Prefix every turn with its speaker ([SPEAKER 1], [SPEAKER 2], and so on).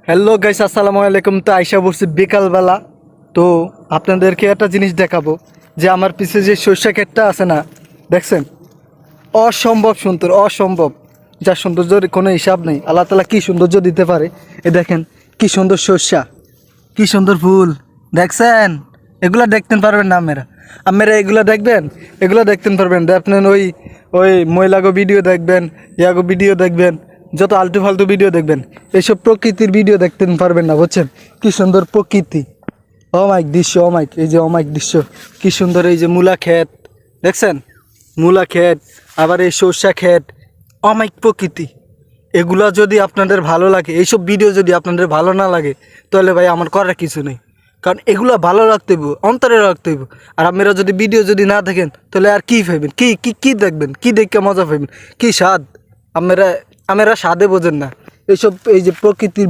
[SPEAKER 1] Hello guys, আসসালামু আলাইকুম। তো আইসা বলছি বিকালবেলা। তো আপনাদেরকে একটা জিনিস দেখাবো যে আমার পিছে যে সর্ষা ক্ষেতটা আছে না, দেখছেন? অসম্ভব সুন্দর, অসম্ভব। যার সৌন্দর্যের কোনো হিসাব নেই। আল্লাহ তাআলা কি সৌন্দর্য দিতে পারে। এ দেখেন কি সুন্দর সর্ষা, কি সুন্দর ফুল, দেখছেন? এগুলা দেখতে পারবেন না আপনারা। আপনারা এগুলা দেখবেন, এগুলা দেখতে পারবেন। দেখবেন ওই ওই মহিলাগো ভিডিও দেখবেন, ইয়াগো ভিডিও দেখবেন, যত আলতু ফালতু ভিডিও দেখবেন। এইসব প্রকৃতির ভিডিও দেখতে পারবেন না, বুঝছেন? কি সুন্দর প্রকৃতি, অমাইক দৃশ্য, অমাইক। এই যে অমাইক দৃশ্য, কি সুন্দর। এই যে মূলা ক্ষেত, দেখছেন? মূলা ক্ষেত, আবার এই সর্ষা ক্ষেত, অমাইক প্রকৃতি। এগুলা যদি আপনাদের ভালো লাগে, এইসব ভিডিও যদি আপনাদের ভালো না লাগে, তাহলে ভাই আমার করার কিছু নেই। কারণ এগুলো ভালো রাখতে হইব, অন্তরে রাখতে হইব। আর আপনারা যদি ভিডিও যদি না দেখেন, তাহলে আর কী পাইবেন? কি কি কি দেখবেন? কি দেখে মজা পাইবেন? কি স্বাদ? আপনারা আপনারা স্বাদে বোঝেন না এইসব। এই যে প্রকৃতির